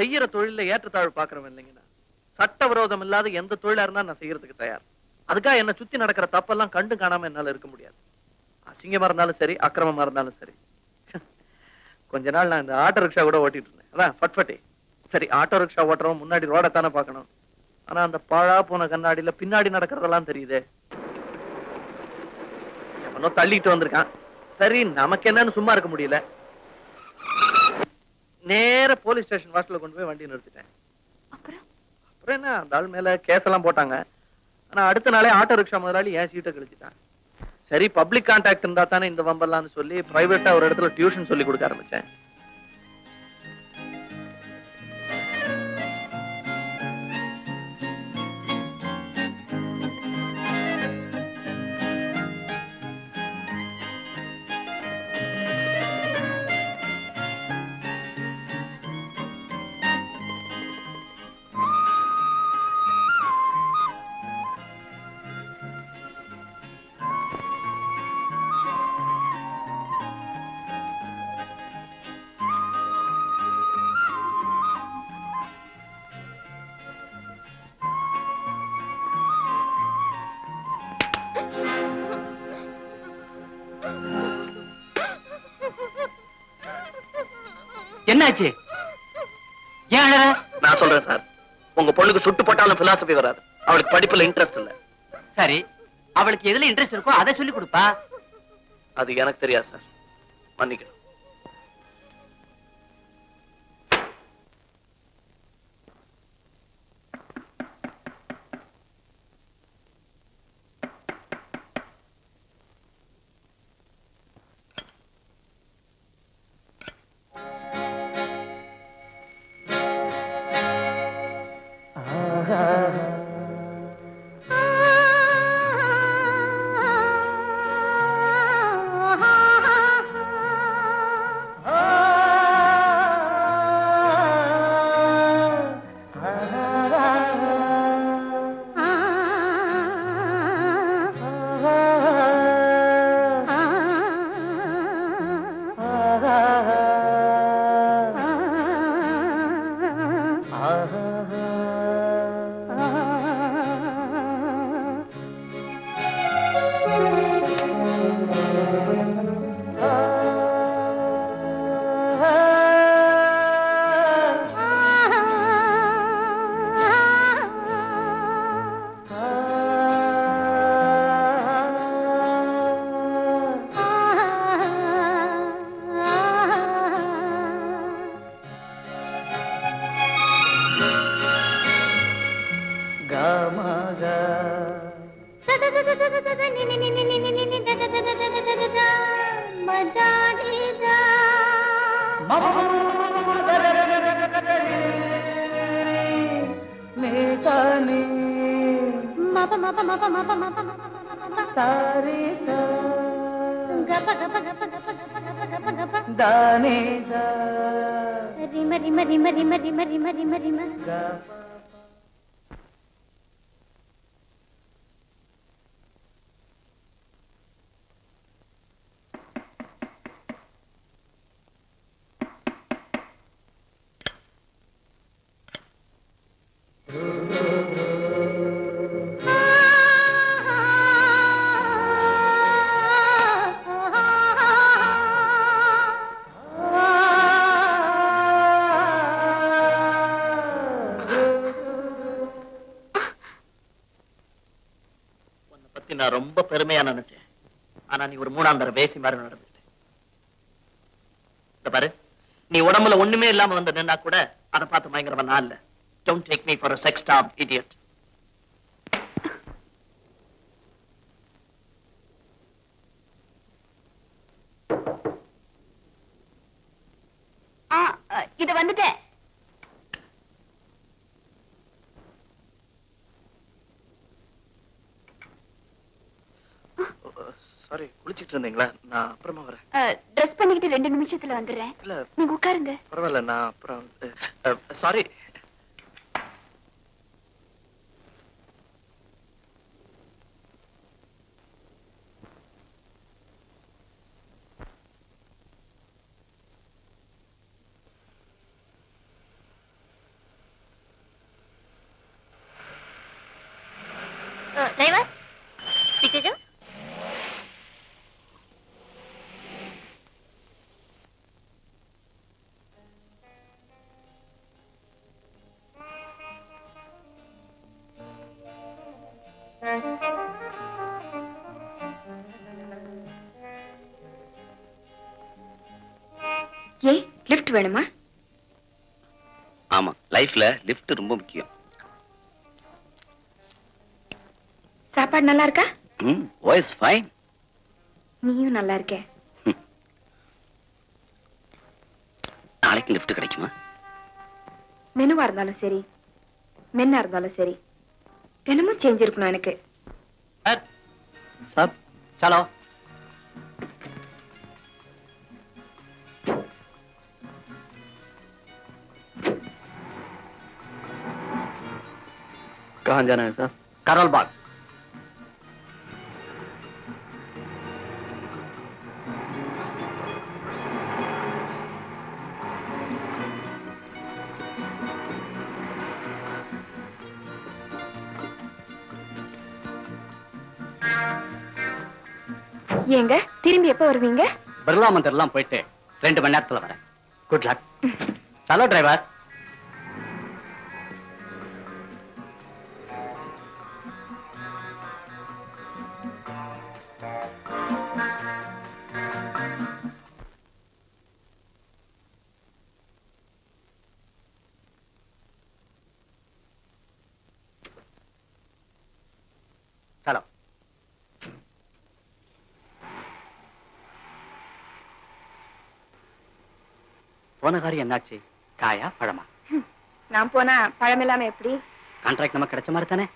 செய்யற தொழில ஏற்றத்தாழ்வு பாக்குறவன் இல்லைங்கண்ணா. சட்டவிரோதம் இல்லாத எந்த தொழிலா இருந்தா நான் செய்யறதுக்கு தயார். அதுக்காக என்ன சுத்தி நடக்கிற தப்பெல்லாம் கண்டு காணாம என்னால இருக்க முடியாது. அசிங்கமா இருந்தாலும் சரி, அக்கிரமமா இருந்தாலும் சரி. கொஞ்ச நாள் நான் இந்த ஆட்டோ ரிக்ஷா கூட ஓட்டிட்டு இருந்தேன். அதான் ஃபட்ஃபட்டி. சரி, ஆட்டோ ரிக்ஷா ஓட்டுறவன் முன்னாடி ரோடத்தானே பார்க்கணும். ஆனா அந்த பாழா போன கண்ணாடியில பின்னாடி நடக்கிறதெல்லாம் தெரியுதே. எவனோ தள்ளிட்டு வந்திருக்கான். சரி, நமக்கு என்னன்னு சும்மா இருக்க முடியல. நேர போலீஸ் ஸ்டேஷன் வாசல்ல கொண்டு போய் வண்டி நிறுத்திட்டேன். அப்புறம் என்ன, அந்த ஆள் மேல கேஸ் எல்லாம் போட்டாங்க. ஆனா அடுத்த நாளே ஆட்டோ ரிக்ஷா முதலாளி என் சீட்டை கழிச்சுட்டான். சரி, பப்ளிக் கான்டாக்ட் இருந்தா தானே இந்த வம்பெல்லாம் சொல்லி பிரைவேட்டா ஒரு இடத்துல டியூஷன் சொல்லி கொடுக்க ஆரம்பிச்சேன். என்னாச்சு? ஏன் நான் சொல்றேன் சார், உங்க பொண்ணுக்கு சுட்டு போட்டாலும் பிலாசபி வராது. அவளுக்கு படிப்புல இன்ட்ரெஸ்ட் இல்ல. சரி, அவளுக்கு எதுல இன்ட்ரெஸ்ட் இருக்கோ அதை சொல்லி கொடுப்பா. அது எனக்கு தெரியாது சார், மன்னிக்கணும். நான் ரொம்ப பெருமையா நினைச்சேன். ஆனா நீ ஒரு மூணாந்தர பேசி மாதிரி நடந்துட்ட. இந்த பாரு, நீ உடம்புல ஒண்ணுமே இல்லாம வந்து நின்னா கூட அதை பார்த்து பயங்கரமா நான் இல்ல. Don't take me for a sex-starved idiot. இது வந்துட்டேன். சாரி, குளிச்சிட்டு இருந்தீங்களா? நான் அப்புறமா வரேன். ட்ரெஸ் பண்ணிக்கிட்டு 2 நிமிஷத்துல வந்துடுறேன். இல்ல, நீங்க உட்காருங்க. பரவாயில்ல, நான் அப்புறம். சாரி. டிரைவர் पीछे जाओ ஏ லிஃப்ட் வேணுமா? ஆமா, லைஃப்ல லிஃப்ட் ரொம்ப முக்கியம். சாப்பாடு நல்லா இருக்கா? Voice fine. நீயும் நல்லா இருக்க. நாளைக்கு லிஃப்ட் கிடைக்குமா? மெனுவா இருந்தாலும் சரி, மென்னா இருந்தாலும் சரி, தினமும் சேஞ்ச் இருக்கணும் எனக்கு. सब चलो कहाँ जाना है साहब? करोल बाग ஏங்க திரும்பி எப்ப வருவீங்க? बिरला मंदिर எல்லாம் போயிட்டு 2 மணி நேரத்துல வரேன். Good luck. चलो டிரைவர். चलो போன காரியம் என்னாச்சு? காயா பழமா? நான் போனா பழம் இல்லாம எப்படி? கான்ட்ராக்ட் நமக்கு கிடைச்ச மாதிரி தானே?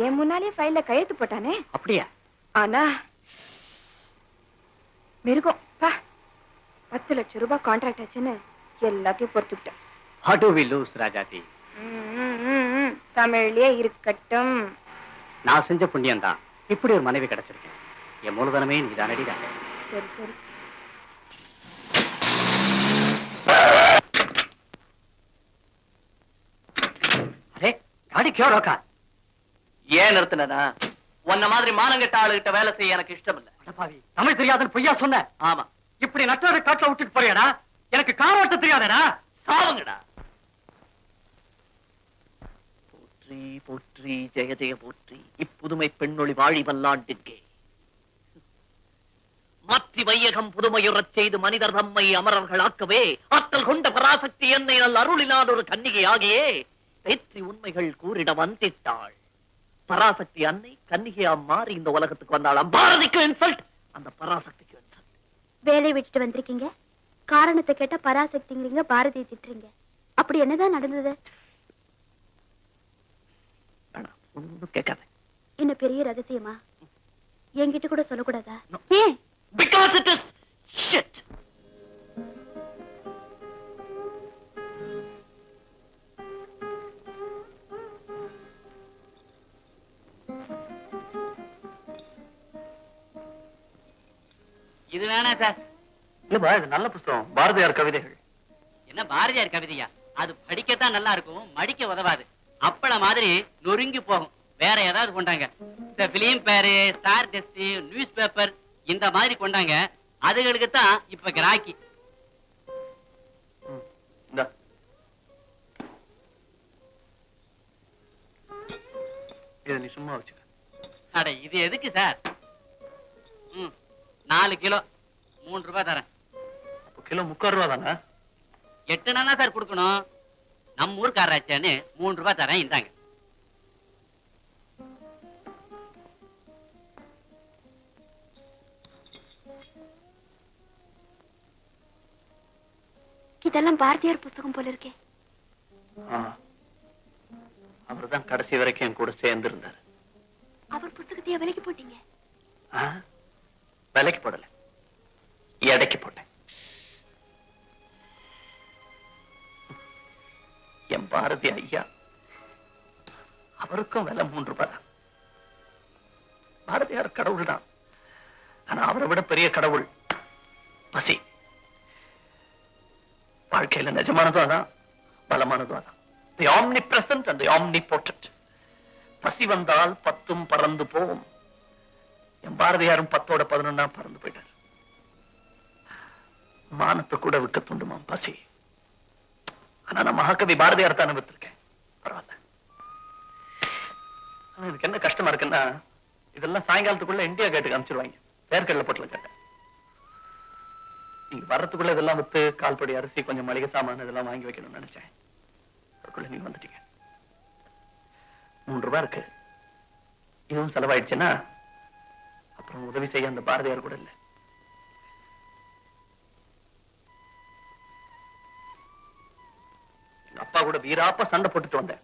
என் முன்னாலே ஃபைல்ல கையெழுத்து போட்டானே. அப்படியா? ஆனா மிருகம் பா 10 லட்சம் ரூபாய் கான்ட்ராக்ட் ஆச்சுன்னு எல்லாத்தையும் பொறுத்துக்கிட்டேன். How do we lose, ராஜாதி? தமிழ்லயே இருக்கட்டும். நான் செஞ்ச புண்ணியம் தான் இப்படி ஒரு மனைவி கிடைச்சிருக்கேன். என் மூலதனமே நீதானடி ராஜா. சரி சரி. அரே गाड़ी क्यों रोका? ஏன் நிறுத்தினா? உன்ன மாதிரி மானங்கெட்ட ஆளுகிட்ட வேலை செய்ய எனக்கு இஷ்டம் இல்ல. அடப்பாவி, தமிழ் தெரியாதுன்னு பொய்யா சொன்ன? ஆமா. இப்படி நட்டோட காட்டுல விட்டுட்டு போறியாடா? எனக்கு கார் ஓட்ட தெரியாதடா. சாவுங்கடா. போற்றி போற்றி ஜெய ஜெய போற்றி. இப்புதுமை பெண்ணொளி வாழி பல்லாண்டுக்கே. மாற்றி வையகம் புதுமையுறச் செய்து மனிதர் தம்மை அமரர்களாக்கவே ஆற்றல் கொண்ட பராசக்தி என்னை நல் அருளினான் ஒரு கன்னிகையாகியே தேற்றி உண்மைகள் கூறிட வந்திட்டாள். பராசக்தி அன்னை கன்னிகையா மாறி இந்த உலகத்துக்கு வந்தாளாம். பாரதிக்கு இன்சல்ட், அந்த பராசக்திக்கு இன்சல்ட். வேலையை விட்டுட்டு வந்திருக்கீங்க, காரணத்தை கேட்டா பராசக்திங்கிறீங்க, பாரதியை திட்டுறீங்க. அப்படி என்னதான் நடந்தது? ஒண்ணும் கேட்காத. என்ன பெரிய ரகசியமா? என்கிட்ட கூட சொல்லக்கூடாதா? ஏன்? Because it is shit. இது வேணா சார். இல்லப்பா, இது நல்ல புத்தகம். பாரதியார் கவிதைகள். என்ன பாரதியார் கவிதையா? அது படிக்கத்தான் நல்லா இருக்கும், மடிக்க உதவாது. அப்பள மாதிரி நொறுங்கி போகும். வேற ஏதாவது கொண்டாங்க. இந்த பிலிம் பேரு, ஸ்டார் டெஸ்ட், நியூஸ் பேப்பர் இந்த மாதிரி கொண்டாங்க. அதுகளுக்கு தான் இப்ப கிராக்கி. இந்தா. இதை நீ சும்மா வச்சுக்க. அட இது எதுக்கு சார்? 4 கிலோ 3 ரூபாய் தரேன். அப்ப கிலோ 3 ரூபா தானே? 8 நாளா சார் கொடுக்கணும். நம்ம ஊர்க்காராச்சான்னு 3 ரூபாய் தரேன், இந்தாங்க. இதெல்லாம் பாரதியார் புத்தகம் போல இருக்கே. அவர்தான் கடைசி வரைக்கும் என் கூட சேர்ந்து இருந்தார். அவர் புத்தகத்தையே விலைக்கு போட்டீங்க? விலைக்கு போடல, எடைக்கு போட்டேன். என் பாரதி ஐயா, அவருக்கும் விலை 3 ரூபாய் தான். பாரதியார் கடவுள் தான், ஆனா அவரை விட பெரிய கடவுள் பசி. வாழ்க்கையில நிஜமானதும் அதான், பலமானதும் அதான். The omnipresent and the omnipotent. பசி வந்தால் 10 பறந்து போகும். என் பாரதியாரும் 10ஓட 11 பறந்து போயிட்டார். மானத்தை கூட விட்டு துண்டுமாம் பசி. ஆனா நான் மகாகவி பாரதியார் தான் அனுபவித்திருக்கேன். பரவாயில்ல. ஆனா எனக்கு என்ன கஷ்டமா இருக்குன்னா, இதெல்லாம் சாயங்காலத்துக்குள்ள இந்தியா கேட்டுக்கு அனுப்பிச்சிருவாங்க. வேர்க்கடலை பொட்டல கேட்டேன். நீங்க வர்றதுக்குள்ள இதெல்லாம் வித்து கால்படி அரிசி, கொஞ்சம் மளிகை சாமான் இதெல்லாம் வாங்கி வைக்கணும்னு நினைச்சேன். அதுக்குள்ள நீங்க வந்துட்டீங்க. 3 ரூபாய் இருக்கு. இதுவும் செலவாயிடுச்சுன்னா அப்புறம் உதவி செய்ய அந்த பாரதியார் கூட இல்லை. எங்க அப்பா கூட வீராப்பா சண்டை போட்டுட்டு வந்தேன்.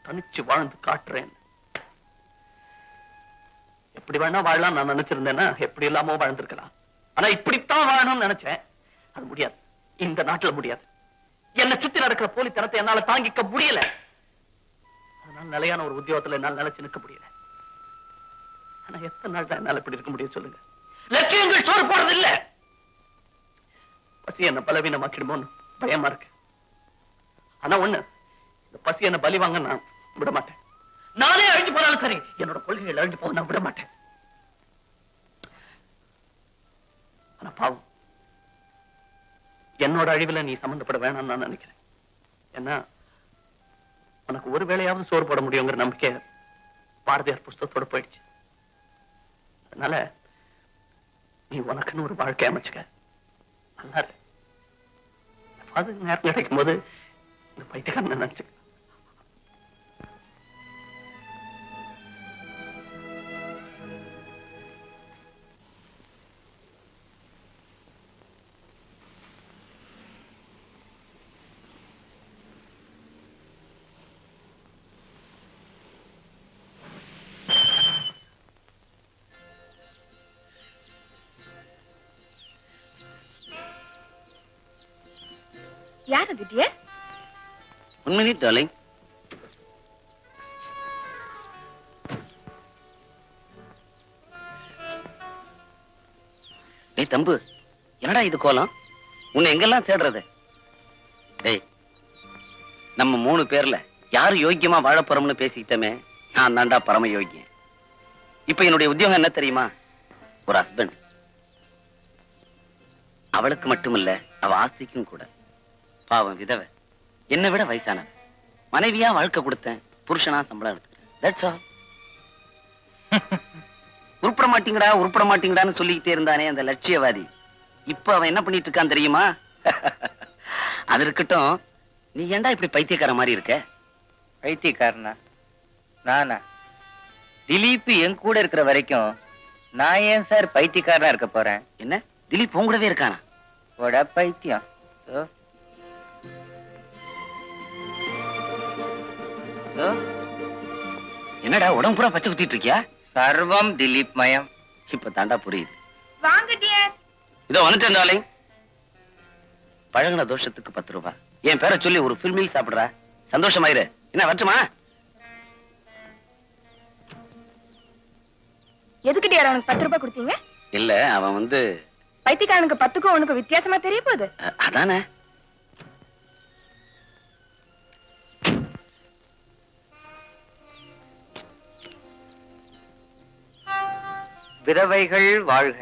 தனிச்சு வாழ்ந்து காட்டுறேன். எப்படி வேணா வாழலாம் நான் நினைச்சிருந்தேன்னா எப்படி இல்லாமோ வாழ்ந்திருக்கலாம். ஆனா இப்படித்தான் வாழணும்னு நினைச்சேன். அது முடியாது. இந்த நாட்டுல முடியாது. என்னை சுத்தி நடக்கிற போலித்தனத்தை என்னால தாங்கிக்க முடியல. அதனால நிலையான ஒரு உத்தியோகத்துல என்னால் நிலைச்சு நிற்க முடியல. ஆனா எத்தனை நாள் தான் என்னால இப்படி இருக்க முடியும் சொல்லுங்க? லட்சியங்கள் சோறு போறது இல்ல. பசி என்ன பலவீனமாக்கிடுமோன்னு பயமா இருக்கு. ஆனா ஒண்ணு, இந்த பசி என்ன பலி வாங்க நான் விட மாட்டேன். நானே அழிஞ்சு போனாலும் சரி, என்னோட கொள்கைகள் அழிஞ்சு போக நான் விட மாட்டேன். ஆனா பாவம், என்னோட அழிவுல நீ சம்பந்தப்பட வேணாம்னு நான் நினைக்கிறேன். ஏன்னா உனக்கு ஒரு வேளையாவது சோறு போட முடியுங்கிற நம்பிக்கை பாரதியார் புஸ்தகத்தோட போயிடுச்சு. அதனால நீ உனக்குன்னு ஒரு வாழ்க்கை அமைச்சுக்க. நல்லா இருக்கு. அது நேரம் கிடைக்கும் போது இந்த பைத்தியக்காரன் நினைச்சுக்க. யார் அது டியர்? 1 minute darling. டேய் தம்பு, என்னடா இது கோலம்? உன்னை எங்கெல்லாம் தேடுறது? டேய், நம்ம 3 பேர்ல யாரு யோக்கியமா வாழ போறோம்னு பேசிக்கிட்டோமே, நான் தான்டா பரம யோக்கியன். இப்ப என்னுடைய உத்தியோகம் என்ன தெரியுமா? ஒரு ஹஸ்பண்ட். அவளுக்கு மட்டுமில்ல, அவ ஆஸ்திக்கும் கூட. பாவம் விதவை, என்னை விட வயசானவ. மனைவியா வாழ்க்கை கொடுத்தேன், புருஷனா சம்பளம் எடுத்துக்கிறேன். That's all. உருப்பட மாட்டீங்கடா உருப்பட மாட்டீங்கடான்னு சொல்லிக்கிட்டே இருந்தானே அந்த லட்சியவாதி, இப்ப அவன் என்ன பண்ணிட்டு இருக்கான் தெரியுமா? அது இருக்கட்டும், நீ ஏன்டா இப்படி பைத்தியக்கார மாதிரி இருக்க? பைத்தியக்காரனா? நானா? திலீப் என் கூட இருக்கிற வரைக்கும் நான் ஏன் சார் பைத்தியக்காரனா இருக்க போறேன்? என்ன, திலீப் உன் கூடவே இருக்கானா? போடா பைத்தியம். என்னடா உடம்பு பூரா பச்சை குத்திட்டு இருக்கியா? சர்வம் திலீப் மயம். இப்ப தாண்டா புரியுது. வாங்க டியர். இதோ வந்துட்டேன் டார்லிங். பழகுன தோஷத்துக்கு 10 ரூபாய். என் பேரை சொல்லி ஒரு ஃபுல் மீல் சாப்பிடுறா. சந்தோஷமாயிரு. என்ன வரட்டுமா? எதுக்கு டியர் அவனுக்கு 10 ரூபாய் கொடுத்தீங்க? இல்ல, அவன் வந்து பைத்தியக்காரனுக்கு 10க்கும் உனக்கு வித்தியாசமா தெரிய போகுது. அதானே. விதவைகள் வாழ்க.